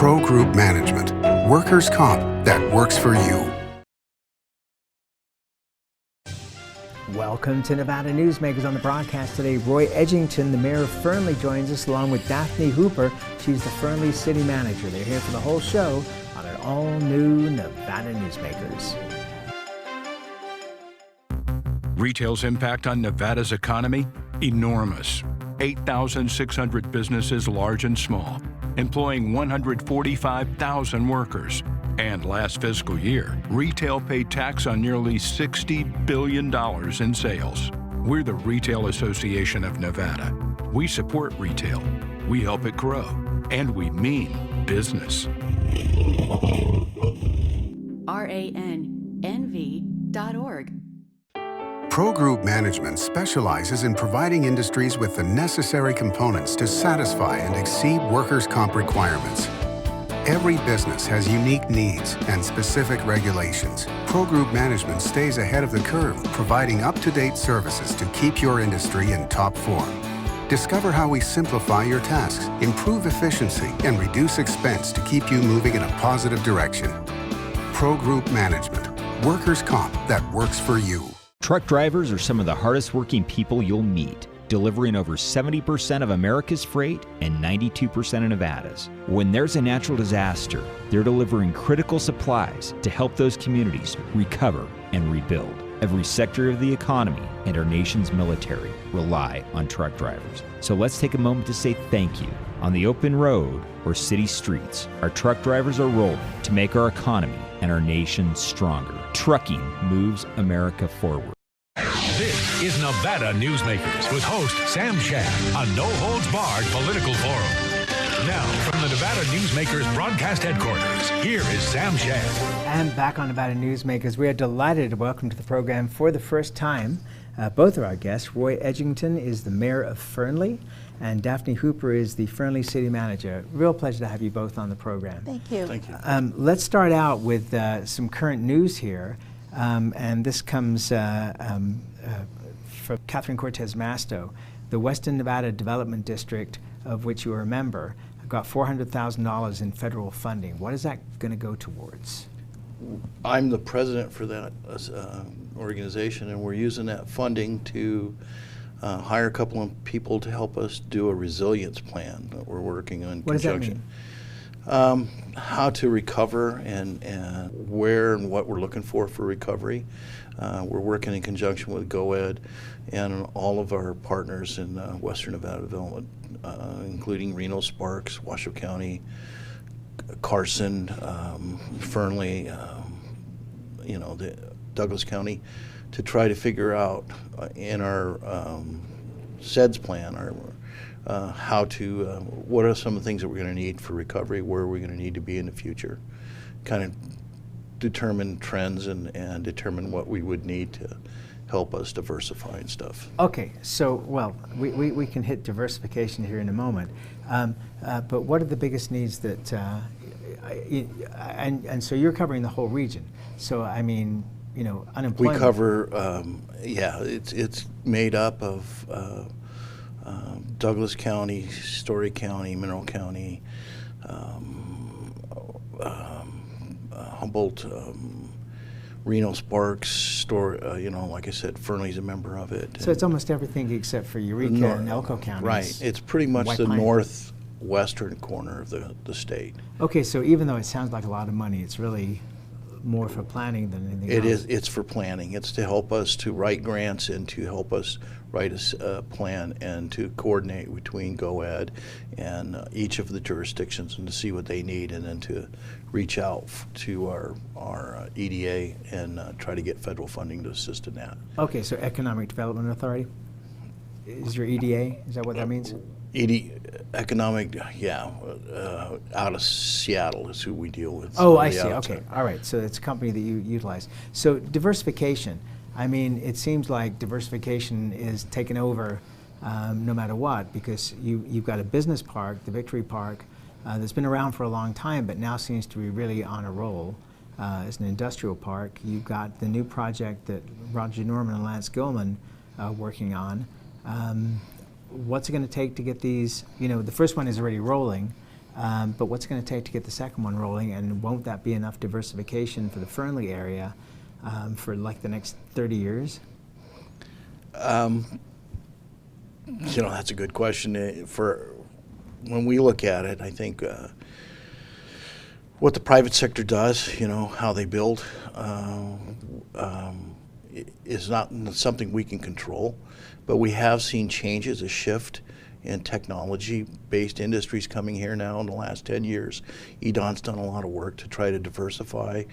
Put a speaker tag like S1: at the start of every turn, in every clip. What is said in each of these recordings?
S1: Pro Group Management, workers' comp that works for you.
S2: Welcome to Nevada Newsmakers. On the broadcast today, Roy Edgington, the mayor of Fernley, joins us along with Daphne Hooper. She's the Fernley city manager. They're here for the whole show on an all-new Nevada Newsmakers.
S3: Retail's impact on Nevada's economy? Enormous. 8,600 businesses, large and small, employing 145,000 workers. And last fiscal year, retail paid tax on nearly $60 billion in sales. We're the Retail Association of Nevada. We support retail, we help it grow, and we mean business.
S4: RANNV.org.
S1: Pro Group Management specializes in providing industries with the necessary components to satisfy and exceed workers' comp requirements. Every business has unique needs and specific regulations. Pro Group Management stays ahead of the curve, providing up-to-date services to keep your industry in top form. Discover how we simplify your tasks, improve efficiency, and reduce expense to keep you moving in a positive direction. Pro Group Management, workers' comp that works for you.
S5: Truck drivers are some of the hardest working people you'll meet, delivering over 70% of America's freight and 92% of Nevada's. When there's a natural disaster, they're delivering critical supplies to help those communities recover and rebuild. Every sector of the economy and our nation's military rely on truck drivers. So let's take a moment to say thank you. On the open road or city streets, our truck drivers are rolling to make our economy and our nation stronger. Trucking moves America forward.
S6: This is Nevada Newsmakers with host Sam Shad, a no-holds-barred political forum. Now, from the Nevada Newsmakers broadcast headquarters, here is Sam Shad.
S2: And back on Nevada Newsmakers, we are delighted to welcome to the program for the first time both of our guests. Roy Edgington is the mayor of Fernley, and Daphne Hooper is the Fernley city manager. Real pleasure to have you both on the program.
S4: Thank you.
S7: Thank you.
S2: Let's start out with some current news here. And this comes from Catherine Cortez Masto. The Western Nevada Development District, of which you are a member, got $400,000 in federal funding. What is that going to go towards?
S7: I'm the president for that organization, and we're using that funding to hire a couple of people to help us do a resilience plan that we're working on.
S2: What does that mean?
S7: How to recover and where and what we're looking for recovery. We're working in conjunction with GoEd and all of our partners in Western Nevada Development, including Reno Sparks, Washoe County, Carson, Fernley, Douglas County, to try to figure out in our SEDS plan, what are some of the things that we're going to need for recovery, where are we going to need to be in the future, kind of determine trends and determine what we would need to help us diversify and stuff.
S2: Okay, so, well, we can hit diversification here in a moment, but what are the biggest needs that, and so you're covering the whole region, so I mean, unemployment.
S7: We cover, it's made up of Douglas County, Story County, Mineral County, Humboldt, Reno Sparks, like I said, Fernley's a member of it.
S2: So it's almost everything except for Eureka and Elko counties.
S7: Right, it's pretty much the northwestern corner of the state.
S2: Okay, so even though it sounds like a lot of money, it's really more for planning than anything else.
S7: It is. It's for planning. It's to help us to write grants and to help us write a plan and to coordinate between GoEd and each of the jurisdictions and to see what they need, and then to reach out to our EDA and try to get federal funding to assist in that.
S2: Okay, so Economic Development Authority is your EDA? Is that what that means?
S7: Economic, out of Seattle is who we deal with.
S2: Oh, I see. Okay, all right. So it's a company that you utilize. So diversification. I mean, it seems like diversification is taken over no matter what, because you've got a business park, the Victory Park, that's been around for a long time, but now seems to be really on a roll. It's an industrial park. You've got the new project that Roger Norman and Lance Gilman working on. What's it going to take to get these? The first one is already rolling. But what's it going to take to get the second one rolling, and won't that be enough diversification for the Fernley area for like the next 30 years?
S7: That's a good question. For when we look at it, I think what the private sector does, how they build, is not something we can control. But we have seen changes, a shift in technology-based industries coming here now in the last 10 years. EDON's done a lot of work to try to diversify.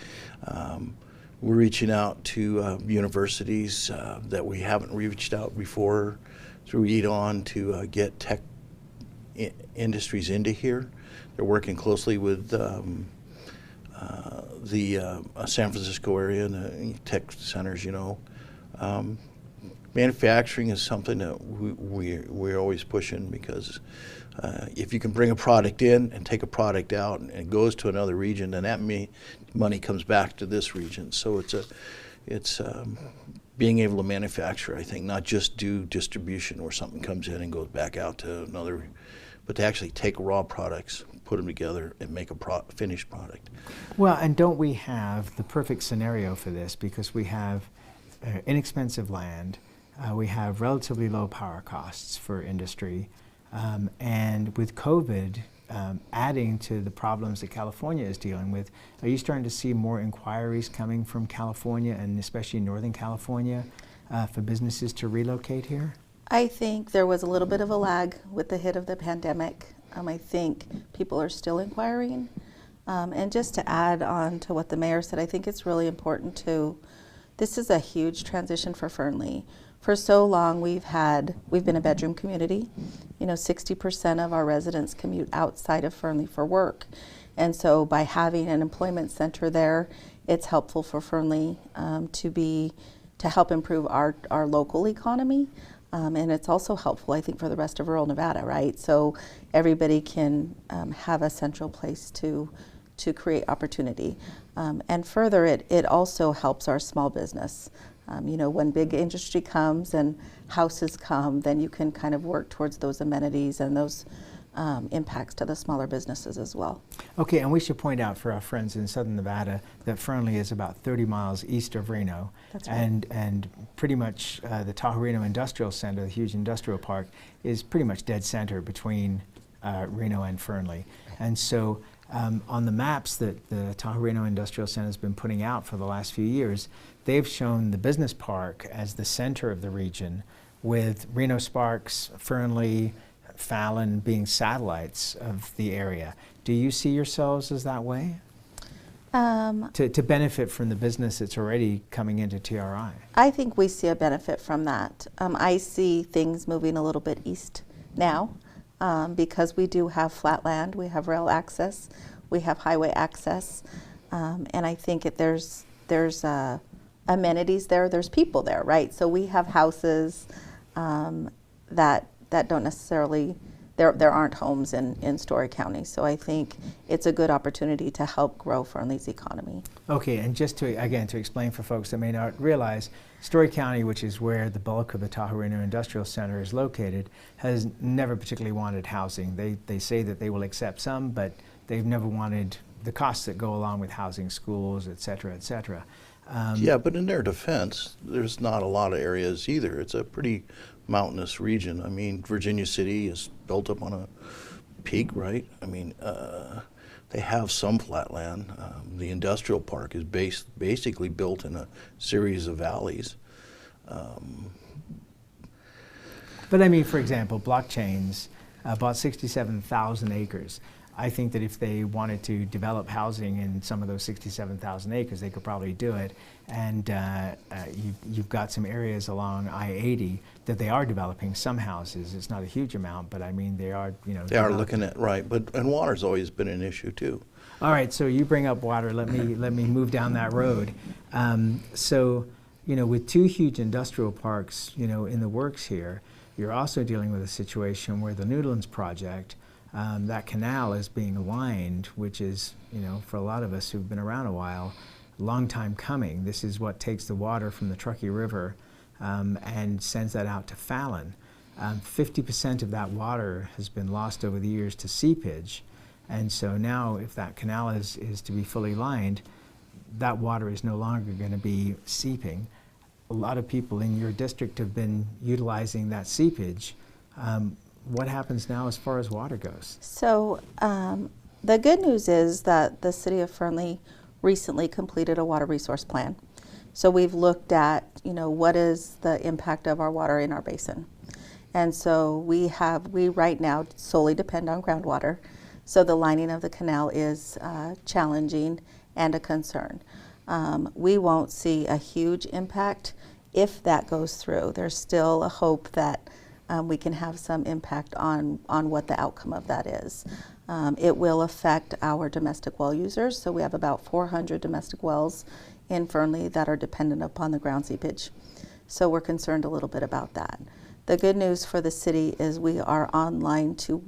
S7: We're reaching out to universities that we haven't reached out before through EDON to get tech industries into here. They're working closely with the San Francisco area and the tech centers, Manufacturing is something that we're always pushing, because if you can bring a product in and take a product out and it goes to another region, then that money comes back to this region. So it's being able to manufacture, I think, not just do distribution where something comes in and goes back out to another, but to actually take raw products, put them together, and make a finished product.
S2: Well, and don't we have the perfect scenario for this, because we have inexpensive land, we have relatively low power costs for industry, and with COVID adding to the problems that California is dealing with, are you starting to see more inquiries coming from California, and especially Northern California, for businesses to relocate here?
S8: I think there was a little bit of a lag with the hit of the pandemic. I think people are still inquiring. And just to add on to what the mayor said, I think it's really important this is a huge transition for Fernley. For so long we've been a bedroom community. 60% of our residents commute outside of Fernley for work. And so by having an employment center there, it's helpful for Fernley to help improve our local economy. And it's also helpful, I think, for the rest of rural Nevada, right? So everybody can have a central place to create opportunity. And further, it also helps our small business. When big industry comes and houses come, then you can kind of work towards those amenities and those impacts to the smaller businesses as well.
S2: Okay, and we should point out for our friends in Southern Nevada that Fernley is about 30 miles east of Reno.
S8: That's right.
S2: And pretty much the Tahoe Reno Industrial Center, the huge industrial park, is pretty much dead center between Reno and Fernley. And so on the maps that the Tahoe Reno Industrial Center has been putting out for the last few years, they've shown the business park as the center of the region, with Reno Sparks, Fernley, Fallon being satellites of the area. Do you see yourselves as that way? To benefit from the business that's already coming into TRI?
S8: I think we see a benefit from that. I see things moving a little bit east now because we do have flat land, we have rail access, we have highway access, and I think there's amenities there, there's people there, right? So we have houses that don't necessarily, there aren't homes in Story County. So I think it's a good opportunity to help grow Fernley's economy.
S2: Okay, and just to explain for folks that may not realize, Story County, which is where the bulk of the Tahoe Reno Industrial Center is located, has never particularly wanted housing. They say that they will accept some, but they've never wanted the costs that go along with housing, schools, et cetera, et cetera.
S7: Yeah, but in their defense, there's not a lot of areas either. It's a pretty mountainous region. I mean, Virginia City is built up on a peak, right? I mean, they have some flat land. The industrial park is basically built in a series of valleys.
S2: But I mean, for example, Blockchains bought 67,000 acres. I think that if they wanted to develop housing in some of those 67,000 acres, they could probably do it. And you've got some areas along I-80 that they are developing some houses. It's not a huge amount, but I mean, they are, They
S7: are looking at, right, and water's always been an issue too.
S2: All right, so you bring up water. Let me move down that road. So, with two huge industrial parks, in the works here, you're also dealing with a situation where the Newlands project, that canal is being lined, which is, for a lot of us who've been around a while, a long time coming. This is what takes the water from the Truckee River and sends that out to Fallon. 50% of that water has been lost over the years to seepage. And so now if that canal is to be fully lined, that water is no longer going to be seeping. A lot of people in your district have been utilizing that seepage. What happens now as far as water goes?
S8: So the good news is that the city of Fernley recently completed a water resource plan. So we've looked at, what is the impact of our water in our basin. And so we right now solely depend on groundwater. So the lining of the canal is challenging and a concern. We won't see a huge impact if that goes through. There's still a hope that we can have some impact on what the outcome of that is. It will affect our domestic well users. So we have about 400 domestic wells in Fernley that are dependent upon the ground seepage. So we're concerned a little bit about that. The good news for the city is we are online to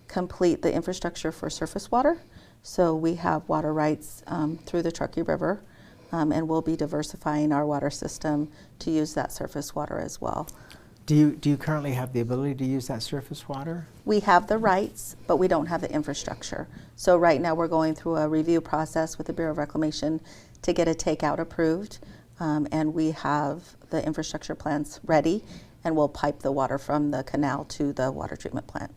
S8: complete the infrastructure for surface water. So we have water rights through the Truckee River, and we'll be diversifying our water system to use that surface water as well.
S2: Do you currently have the ability to use that surface water?
S8: We have the rights, but we don't have the infrastructure. So right now we're going through a review process with the Bureau of Reclamation to get a takeout approved, and we have the infrastructure plans ready, and we'll pipe the water from the canal to the water treatment plant.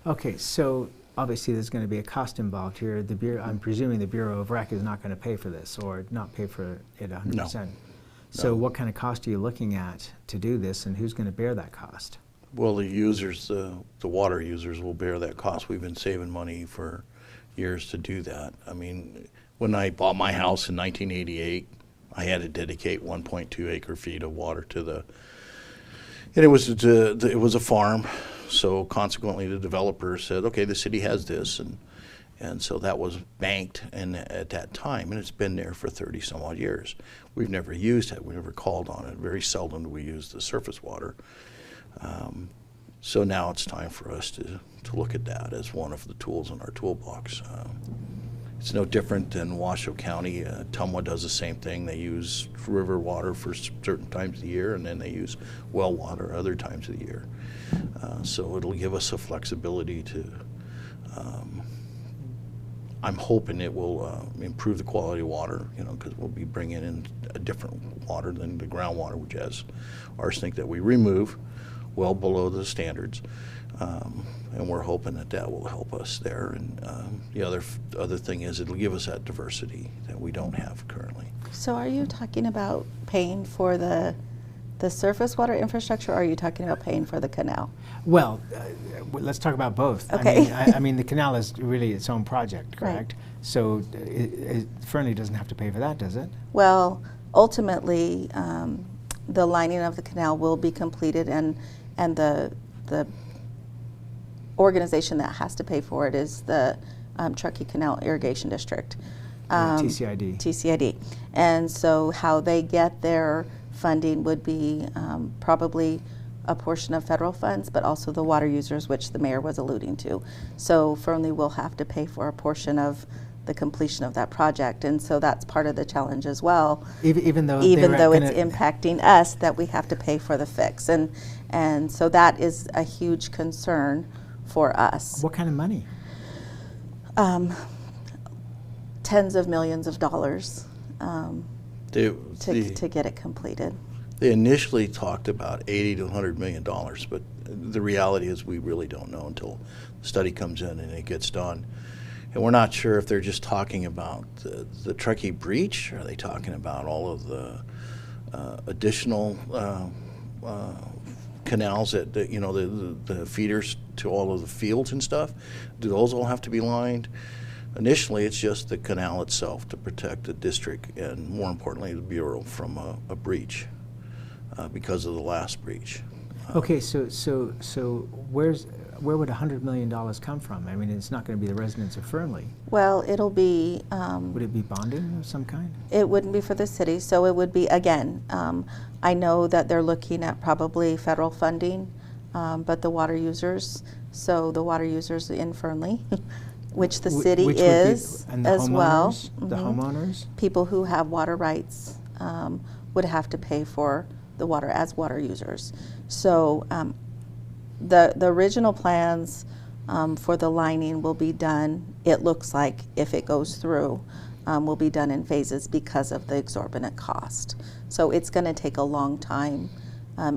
S8: Okay,
S2: so obviously there's going to be a cost involved here. I'm presuming the Bureau of Rec is not going to pay for this or not pay for it 100%.
S7: No.
S2: So what kind of cost are you looking at to do this, and who's going to bear that cost?
S7: Well, the users, the water users will bear that cost. We've been saving money for years to do that. I mean, when I bought my house in 1988, I had to dedicate 1.2 acre feet of water to and it was a farm. So consequently, the developer said, okay, the city has this, and so that was banked at that time, and it's been there for 30 some odd years. We've never used it. We never called on it. Very seldom do we use the surface water. So now it's time for us to look at that as one of the tools in our toolbox. It's no different than Washoe County. Tumwa does the same thing. They use river water for certain times of the year, and then they use well water other times of the year. So it'll give us a flexibility to, I'm hoping it will improve the quality of water, because we'll be bringing in a different water than the groundwater, which has arsenic that we remove well below the standards. And we're hoping that will help us there. And the other thing is it'll give us that diversity that we don't have currently.
S8: So are you talking about paying for the surface water infrastructure, or are you talking about paying for the canal?
S2: Well, let's talk about both.
S8: Okay.
S2: I mean, the canal is really its own project, correct? Right. So Fernley doesn't have to pay for that, does it?
S8: Well, ultimately, the lining of the canal will be completed, and the organization that has to pay for it is the Truckee Canal Irrigation District.
S2: TCID.
S8: TCID. And so how they get their funding would be probably a portion of federal funds, but also the water users, which the mayor was alluding to. So Fernley will have to pay for a portion of the completion of that project, and so that's part of the challenge as well.
S2: Even though
S8: it's impacting us, that we have to pay for the fix, and so that is a huge concern for us.
S2: What kind of money?
S8: Tens of millions of dollars to get it completed.
S7: They initially talked about $80 to $100 million, but the reality is we really don't know until the study comes in and it gets done. And we're not sure if they're just talking about the Truckee breach, or are they talking about all of the additional canals that, the feeders to all of the fields and stuff. Do those all have to be lined? Initially, it's just the canal itself to protect the district and, more importantly, the Bureau from a breach because of the last breach.
S2: Okay, so where would $100 million come from? I mean, it's not going to be the residents of Fernley.
S8: Well, it'll be...
S2: would it be bonding of some kind?
S8: It wouldn't be for the city, so it would be, again, I know that they're looking at probably federal funding, but the water users, so the water users in Fernley, which the city is as well.
S2: The homeowners?
S8: People who have water rights would have to pay for the water as water users. So the original plans for the lining will be done, it looks like, if it goes through, will be done in phases because of the exorbitant cost. So it's going to take a long time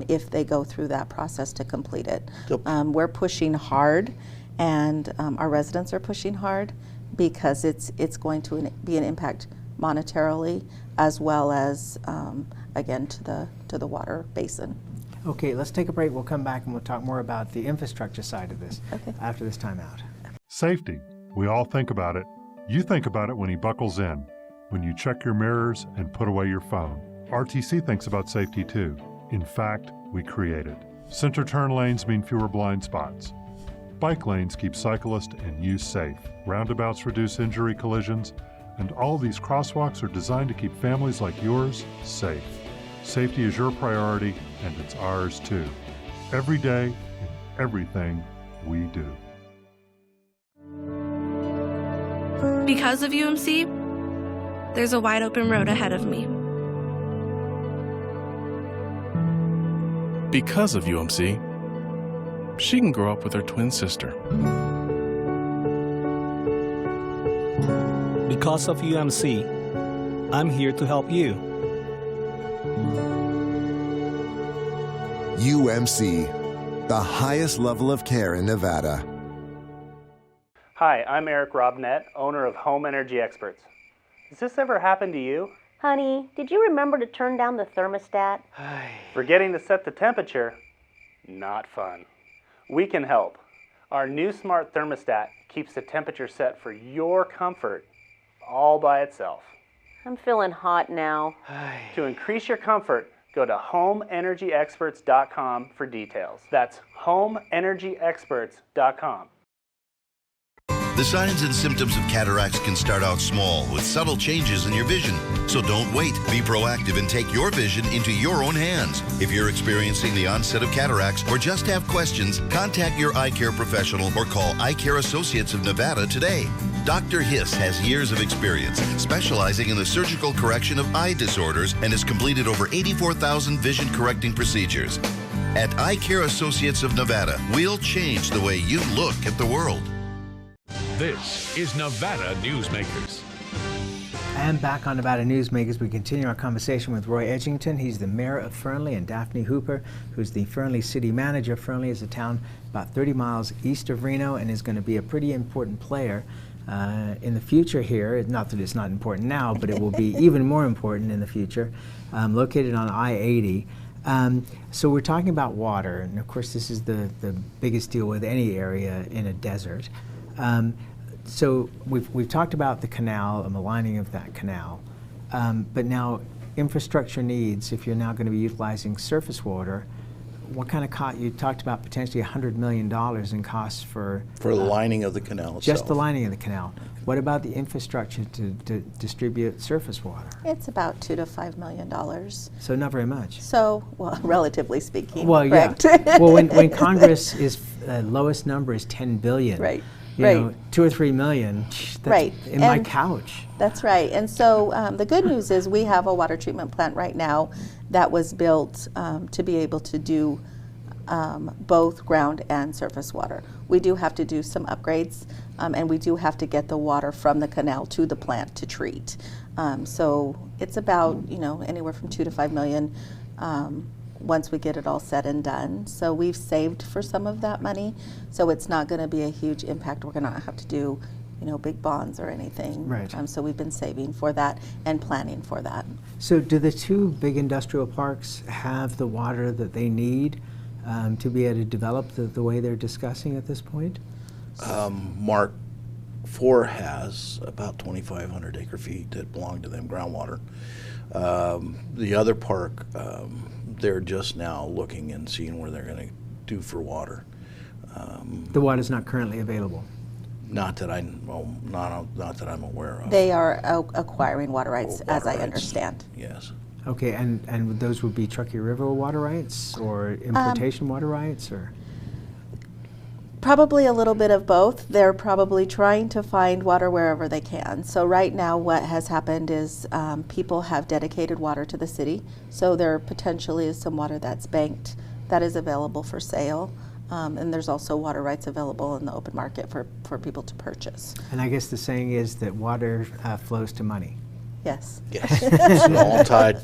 S8: if they go through that process to complete it. We're pushing hard, and our residents are pushing hard, because it's going to be an impact monetarily, as well as again to the water basin.
S2: Okay, let's take a break. We'll come back and we'll talk more about the infrastructure side of this after this time out.
S9: Safety. We all think about it. You think about it when he buckles in, when you check your mirrors and put away your phone. RTC thinks about safety too. In fact, we create it. Center turn lanes mean fewer blind spots. Bike lanes keep cyclists and you safe. Roundabouts reduce injury collisions, and all these crosswalks are designed to keep families like yours safe. Safety is your priority, and it's ours too. Every day, in everything we do.
S10: Because of UMC, there's a wide open road ahead of me.
S11: Because of UMC, she can grow up with her twin sister.
S12: Because of UMC, I'm here to help you.
S13: UMC, the highest level of care in Nevada.
S14: Hi, I'm Eric Robnett, owner of Home Energy Experts. Has this ever happened to you?
S15: Honey, did you remember to turn down the thermostat?
S14: Forgetting to set the temperature? Not fun. We can help. Our new smart thermostat keeps the temperature set for your comfort all by itself.
S15: I'm feeling hot now.
S14: To increase your comfort, go to homeenergyexperts.com for details. That's homeenergyexperts.com.
S16: The signs and symptoms of cataracts can start out small with subtle changes in your vision. So don't wait. Be proactive and take your vision into your own hands. If you're experiencing the onset of cataracts or just have questions, contact your eye care professional or call Eye Care Associates of Nevada today. Dr. Hiss has years of experience specializing in the surgical correction of eye disorders and has completed over 84,000 vision correcting procedures. At Eye Care Associates of Nevada, we'll change the way you look at the world.
S6: This is Nevada Newsmakers.
S2: And back on Nevada Newsmakers, we continue our conversation with Roy Edgington. He's the mayor of Fernley, and Daphne Hooper, who's the Fernley city manager. Fernley is a town about 30 miles east of Reno and is going to be a pretty important player in the future here. Not that it's not important now, but it will be even more important in the future. Located on I-80. So we're talking about water, and of course this is the biggest deal with any area in a desert. So we've talked about the canal and the lining of that canal, but now infrastructure needs, if you're now going to be utilizing surface water, what kind of cost? You talked about potentially $100 million in costs for
S7: the lining of the canal itself.
S2: Just the lining of the canal. What about the infrastructure to distribute surface water?
S8: It's about $2 to $5 million.
S2: So not very much.
S8: So, well, relatively speaking.
S2: Well,
S8: correct.
S2: Yeah. Well, when Congress is lowest number is $10 billion.
S8: Right.
S2: You know, 2 or 3 million. That's
S8: right.
S2: In my couch.
S8: That's right. And so the good news is we have a water treatment plant right now that was built to be able to do both ground and surface water. We do have to do some upgrades, and we do have to get the water from the canal to the plant to treat. So it's about anywhere from 2 to 5 million once we get it all said and done. So we've saved for some of that money, so it's not going to be a huge impact. We're going to have to do big bonds or anything.
S2: Right.
S8: So we've been saving for that and planning for that.
S2: So do the two big industrial parks have the water that they need to be able to develop the way they're discussing at this point?
S7: Mark 4 has about 2,500 acre feet that belong to them, groundwater. The other park, they're just now looking and seeing where they're going to do for water.
S2: The water's not currently available.
S7: Not that I'm aware of.
S8: They are acquiring water rights, as I understand.
S7: Yes.
S2: Okay, and those would be Truckee River water rights or importation water rights, or?
S8: Probably a little bit of both. They're probably trying to find water wherever they can. So right now what has happened is people have dedicated water to the city. So there potentially is some water that's banked that is available for sale. And there's also water rights available in the open market for people to purchase.
S2: And I guess the saying is that water flows to money.
S8: Yes.
S7: Yes, it's all tied.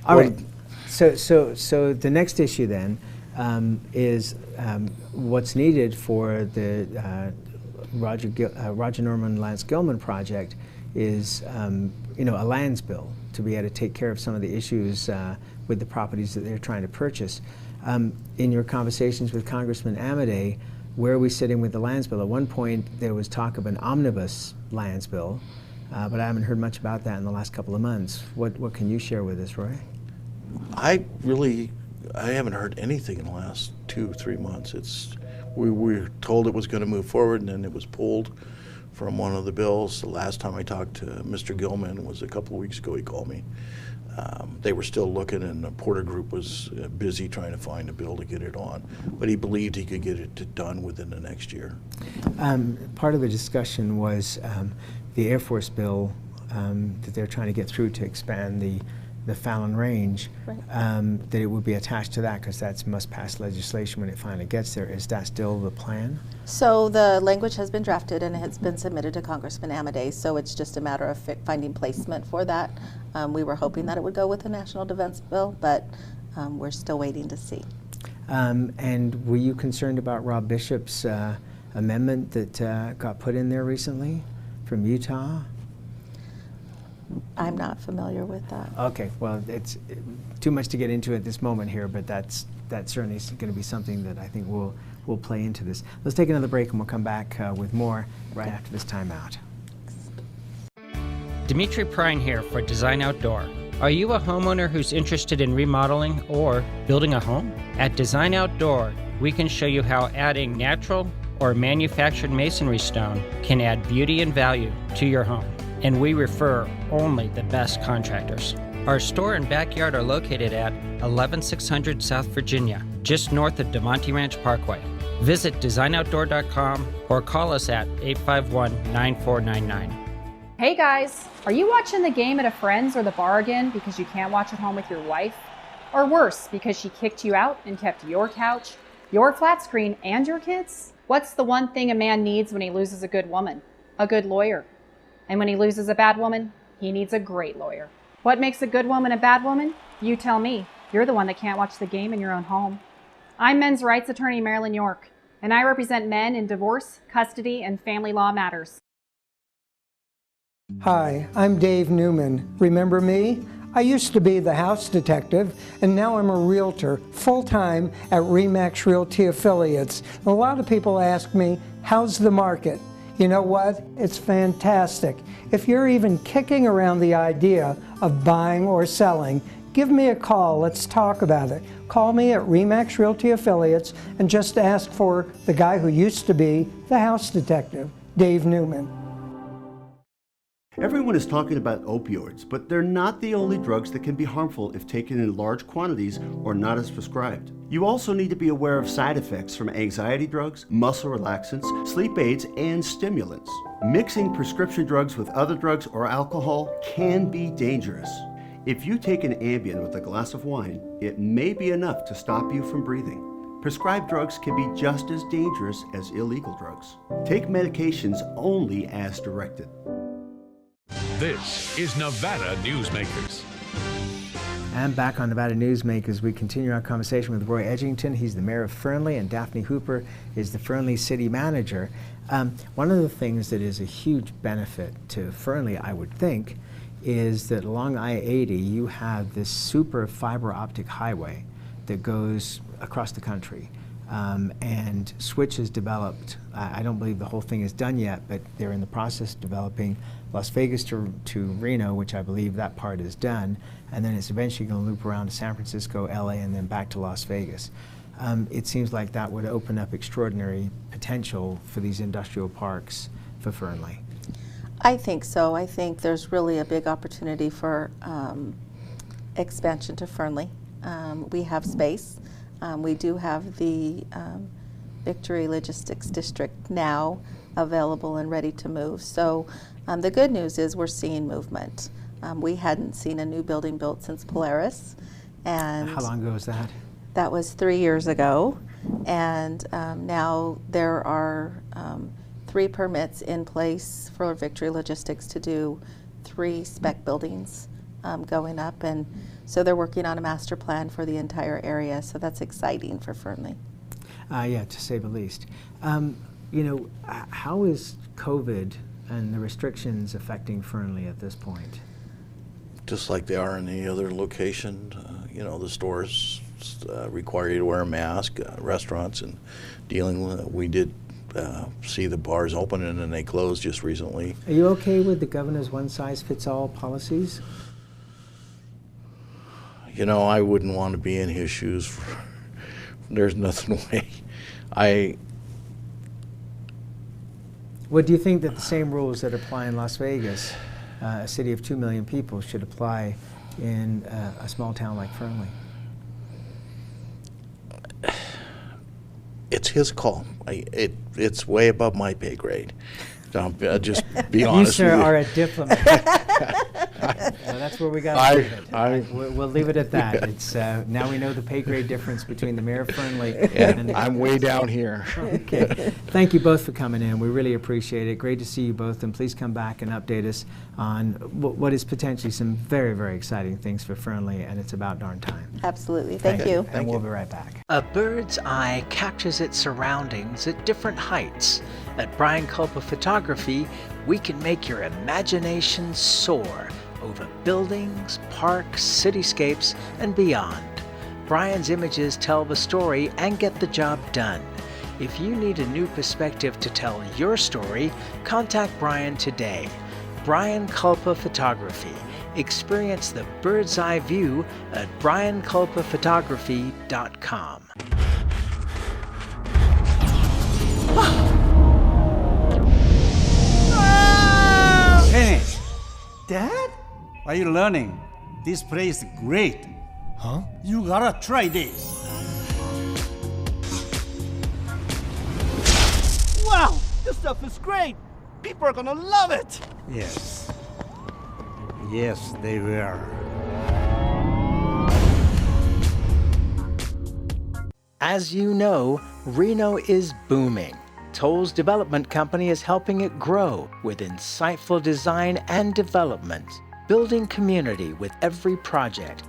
S2: All right. So the next issue then is what's needed for the Roger Norman Lance Gilman project is a lands bill to be able to take care of some of the issues with the properties that they're trying to purchase. In your conversations with Congressman Amadei, where are we sitting with the lands bill? At one point there was talk of an omnibus lands bill, but I haven't heard much about that in the last couple of months. What can you share with us, Roy?
S7: I haven't heard anything in the last 2-3 months. We were told it was going to move forward, and then it was pulled from one of the bills. The last time I talked to Mr. Gilman was a couple of weeks ago. He called me. They were still looking, and the Porter Group was busy trying to find a bill to get it on. But he believed he could get it done within the next year.
S2: Part of the discussion was the Air Force bill that they're trying to get through to expand the Fallon Range,
S8: Right.
S2: that it would be attached to that because that's must-pass legislation when it finally gets there. Is that still the plan?
S8: So the language has been drafted and it's been submitted to Congressman Amadei, so it's just a matter of finding placement for that. We were hoping that it would go with the National Defense Bill, but we're still waiting to see.
S2: And were you concerned about Rob Bishop's amendment that got put in there recently from Utah?
S8: I'm not familiar with that.
S2: Okay, well, it's too much to get into at this moment here, but that certainly is going to be something that I think will play into this. Let's take another break and we'll come back with more right after this timeout.
S17: Dimitri Prine here for Design Outdoor. Are you a homeowner who's interested in remodeling or building a home? At Design Outdoor, we can show you how adding natural or manufactured masonry stone can add beauty and value to your home. And we refer only the best contractors. Our store and backyard are located at 11600 South Virginia, just north of DeMonte Ranch Parkway. Visit designoutdoor.com or call us at 851-9499.
S18: Hey guys, are you watching the game at a friend's or the bar again because you can't watch at home with your wife? Or worse, because she kicked you out and kept your couch, your flat screen, and your kids? What's the one thing a man needs when he loses a good woman? A good lawyer. And when he loses a bad woman, he needs a great lawyer. What makes a good woman a bad woman? You tell me. You're the one that can't watch the game in your own home. I'm men's rights attorney Marilyn York, and I represent men in divorce, custody, and family law matters.
S19: Hi, I'm Dave Newman. Remember me? I used to be the house detective, and now I'm a realtor, full-time at RE/MAX Realty Affiliates. A lot of people ask me, how's the market? You know what? It's fantastic. If you're even kicking around the idea of buying or selling, give me a call. Let's talk about it. Call me at RE/MAX Realty Affiliates and just ask for the guy who used to be the house detective, Dave Newman.
S20: Everyone is talking about opioids, but they're not the only drugs that can be harmful if taken in large quantities or not as prescribed. You also need to be aware of side effects from anxiety drugs, muscle relaxants, sleep aids, and stimulants. Mixing prescription drugs with other drugs or alcohol can be dangerous. If you take an Ambien with a glass of wine, it may be enough to stop you from breathing. Prescribed drugs can be just as dangerous as illegal drugs. Take medications only as directed.
S6: This is Nevada Newsmakers.
S2: And back on Nevada Newsmakers, we continue our conversation with Roy Edgington. He's the mayor of Fernley, and Daphne Hooper is the Fernley city manager. One of the things that is a huge benefit to Fernley, I would think, is that along I-80 you have this super fiber optic highway that goes across the country. And Switch has developed, I don't believe the whole thing is done yet, but they're in the process of developing Las Vegas to Reno, which I believe that part is done, and then it's eventually going to loop around to San Francisco, LA, and then back to Las Vegas. It seems like that would open up extraordinary potential for these industrial parks for Fernley.
S8: I think so. I think there's really a big opportunity for expansion to Fernley. We have space. We do have the Victory Logistics District now available and ready to move. So the good news is we're seeing movement. We hadn't seen a new building built since Polaris. And
S2: how long ago was that?
S8: That was 3 years ago. And now there are 3 permits in place for Victory Logistics to do 3 spec buildings going up, and so they're working on a master plan for the entire area, so that's exciting for Fernley.
S2: Yeah, to say the least. You know, how is COVID and the restrictions affecting Fernley at this point?
S7: Just like they are in any other location, you know, the stores require you to wear a mask, restaurants, and dealing with it. We did see the bars open and then they closed just recently.
S2: Are you okay with the governor's one-size-fits-all policies?
S7: You know, I wouldn't want to be in his shoes. There's nothing way.
S2: What do you think that the same rules that apply in Las Vegas, a city of 2 million people, should apply in a small town like Fernley?
S7: It's his call. It's way above my pay grade. I'll just be honest
S2: You, sir,
S7: with you.
S2: are a diplomat. Well, that's where we got to leave it. We'll leave it at that. It's now we know the pay grade difference between the mayor of Fernley and
S7: I'm way down here.
S2: Okay. Thank you both for coming in. We really appreciate it. Great to see you both, and please come back and update us on what is potentially some very, very exciting things for Fernley, and it's about darn time.
S8: Absolutely. Thank you.
S2: And we'll be right back.
S21: A bird's eye captures its surroundings at different heights. At Brian Culpa Photography, we can make your imagination soar over buildings, parks, cityscapes, and beyond. Brian's images tell the story and get the job done. If you need a new perspective to tell your story, contact Brian today. Brian Culpa Photography. Experience the bird's eye view at brianculpaphotography.com.
S22: Kenny! Dad? Are you learning? This place is great. Huh? You gotta try this.
S23: Wow! This stuff is great! People are gonna love it!
S22: Yes. Yes, they will.
S21: As you know, Reno is booming. Toll's development company is helping it grow with insightful design and development, building community with every project,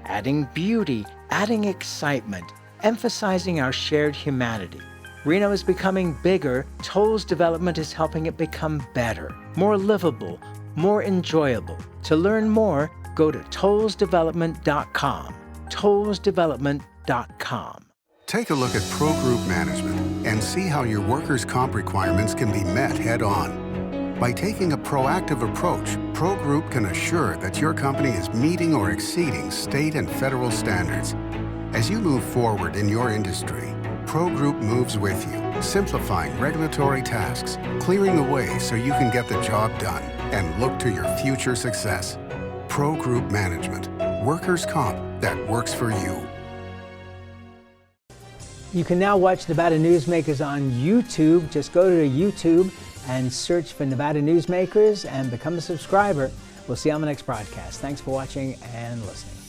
S21: adding beauty, adding excitement, emphasizing our shared humanity. Reno is becoming bigger. Toll's development is helping it become better, more livable, more enjoyable. To learn more, go to tollsdevelopment.com. tollsdevelopment.com.
S1: Take a look at Pro Group Management and see how your workers' comp requirements can be met head-on. By taking a proactive approach, Pro Group can assure that your company is meeting or exceeding state and federal standards. As you move forward in your industry, Pro Group moves with you, simplifying regulatory tasks, clearing the way so you can get the job done and look to your future success. Pro Group Management, workers' comp that works for you.
S2: You can now watch Nevada Newsmakers on YouTube. Just go to YouTube and search for Nevada Newsmakers and become a subscriber. We'll see you on the next broadcast. Thanks for watching and listening.